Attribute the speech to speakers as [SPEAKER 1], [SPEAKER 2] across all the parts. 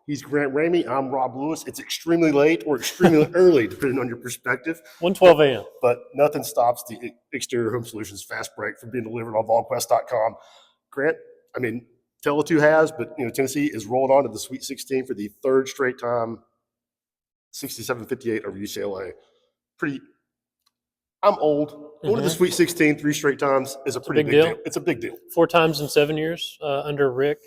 [SPEAKER 1] He's Grant Ramey. I'm Rob Lewis. It's extremely late or extremely early, depending on your perspective.
[SPEAKER 2] 1:12 a.m.
[SPEAKER 1] But nothing stops the Exterior Home Solutions Fast Break from being delivered on Volquest.com. Grant, I mean, Tele2 has, but Tennessee is rolled on to the Sweet 16 for the third straight time, 67-58 over UCLA. I'm old. Going to the Sweet 16 3 straight times is a pretty big deal. It's a big deal.
[SPEAKER 2] 4 times in 7 years under Rick.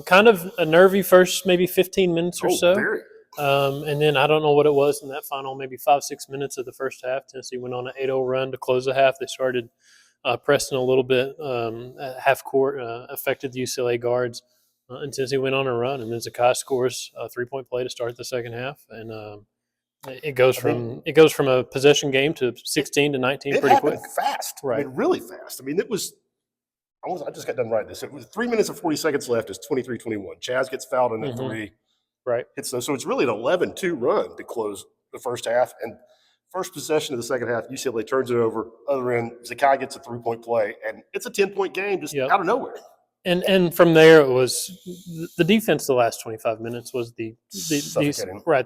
[SPEAKER 2] Kind of a nervy first maybe 15 minutes or so.
[SPEAKER 1] Very.
[SPEAKER 2] And then I don't know what it was in that final maybe 5-6 minutes of the first half. Tennessee went on an 8-0 run to close the half. They started pressing a little bit at half court, affected the UCLA guards. And Tennessee went on a run. And then Zakai scores a 3-point play to start the second half. And it goes from a possession game to 16 to 19 pretty quick.
[SPEAKER 1] Fast.
[SPEAKER 2] Right.
[SPEAKER 1] I mean, really fast. I mean, it was – I just got done writing this. It was 3 minutes and 40 seconds left. It's 23-21. Chaz gets fouled in at 3.
[SPEAKER 2] Right.
[SPEAKER 1] So it's really an 11-2 run to close the first half. And first possession of the second half, UCLA turns it over. Other end, Zakai gets a 3-point play. And it's a 10-point game just out of nowhere.
[SPEAKER 2] And from there, it was the defense. The last 25 minutes was the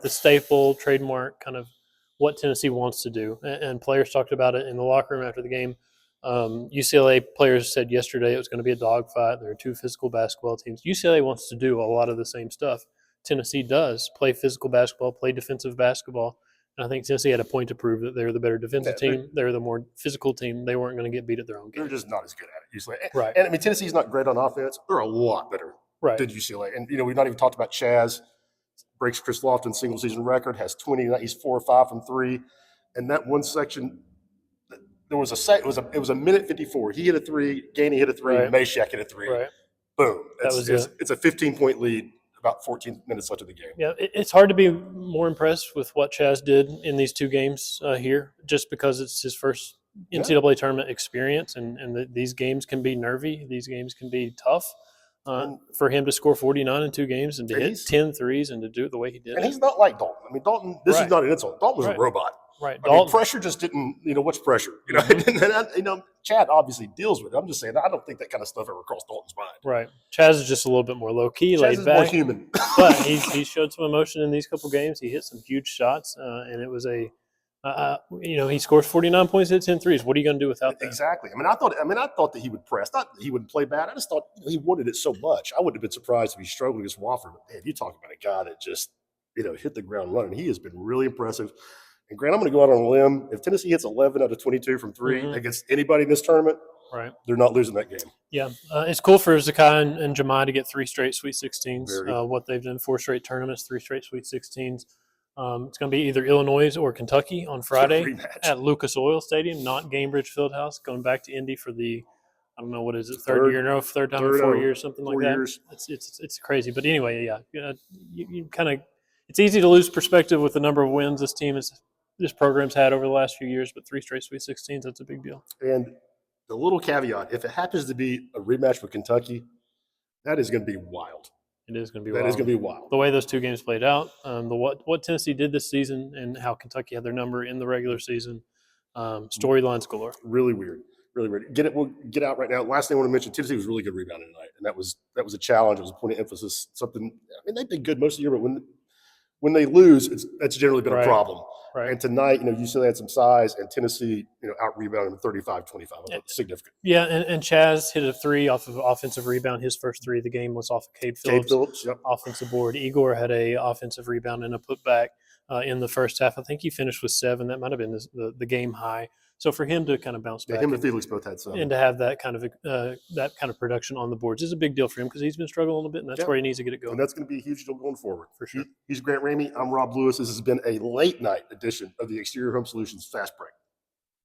[SPEAKER 2] staple, trademark kind of what Tennessee wants to do. And players talked about it in the locker room after the game. UCLA players said yesterday it was going to be a dogfight. There are 2 physical basketball teams. UCLA wants to do a lot of the same stuff Tennessee does: play physical basketball, play defensive basketball. And I think Tennessee had a point to prove that they're the better defensive team. They're the more physical team. They weren't going to get beat at their own game.
[SPEAKER 1] They're just not as good at it, usually.
[SPEAKER 2] Right.
[SPEAKER 1] And I mean, Tennessee's not great on offense. They're a lot better than UCLA. And, we've not even talked about Chaz. Breaks Chris Lofton's single season record, has 20. He's 4 or 5 from 3. And that one section, there was it was a minute 54. He hit a 3, Gainey hit a 3, Meshack hit a 3.
[SPEAKER 2] Right.
[SPEAKER 1] Boom. It's a 15-point lead. About 14 minutes left of the game.
[SPEAKER 2] Yeah, it's hard to be more impressed with what Chaz did in these 2 games here, just because it's his first NCAA tournament experience, and these games can be nervy. These games can be tough. For him to score 49 in 2 games and to hit 10 threes and to do it the way he did.
[SPEAKER 1] And he's not like Dalton. I mean, Dalton, this is not an insult. Dalton was a robot.
[SPEAKER 2] Right.
[SPEAKER 1] I mean, pressure just didn't, what's pressure? Chad obviously deals with it. I'm just saying, I don't think that kind of stuff ever crossed Dalton's mind.
[SPEAKER 2] Right. Chaz is just a little bit more low-key, laid back.
[SPEAKER 1] More human.
[SPEAKER 2] But he showed some emotion in these couple games. He hit some huge shots, and it was he scores 49 points, hit 10 threes. What are you going to do without that?
[SPEAKER 1] Exactly. I thought that he would press. Not that he wouldn't play bad. I just thought he wanted it so much. I wouldn't have been surprised if he struggled against Wofford. But, man, you're talking about a guy that just, hit the ground running. He has been really impressive. And, Grant, I'm going to go out on a limb. If Tennessee hits 11 out of 22 from 3 against anybody in this tournament, they're not losing that game.
[SPEAKER 2] Yeah. It's cool for Zakai and Jemai to get 3 straight Sweet 16s. What they've done, 4 straight tournaments, 3 straight Sweet 16s. It's going to be either Illinois or Kentucky on Friday at Lucas Oil Stadium, not Gainbridge Fieldhouse, going back to Indy for the, I don't know, what is it, third time in 4 years, something like that. It's crazy. But anyway, you kind of – it's easy to lose perspective with the number of wins this program's had over the last few years, but 3 straight Sweet 16s, that's a big deal. And
[SPEAKER 1] the little caveat, if it happens to be a rematch with Kentucky, that is going to be wild.
[SPEAKER 2] It is going to be
[SPEAKER 1] wild. That is going to be wild.
[SPEAKER 2] The way those 2 games played out, what Tennessee did this season and how Kentucky had their number in the regular season, storylines galore.
[SPEAKER 1] Really weird. Really weird. We'll get out right now. Last thing I want to mention, Tennessee was really good rebounding tonight, and that was a challenge. It was a point of emphasis. Something. I mean, they've been good most of the year, but when they lose, that's generally been a problem.
[SPEAKER 2] Right.
[SPEAKER 1] And tonight, UCLA had some size, and Tennessee, out-rebounded them 35-25. Significant.
[SPEAKER 2] Yeah, and Chaz hit a 3 off of offensive rebound. His first 3 of the game was off of Cade Phillips offensive board. Igor had a offensive rebound and a putback in the first half. I think he finished with 7. That might have been the game high. So for him to kind of bounce back,
[SPEAKER 1] him and Felix both had 7,
[SPEAKER 2] and to have that kind of production on the boards is a big deal for him because he's been struggling a little bit, and that's where he needs to get it going.
[SPEAKER 1] And that's going to be a huge deal going forward.
[SPEAKER 2] For sure.
[SPEAKER 1] He's Grant Ramey. I'm Rob Lewis. This has been a late night edition of the Exterior Home Solutions Fast Break.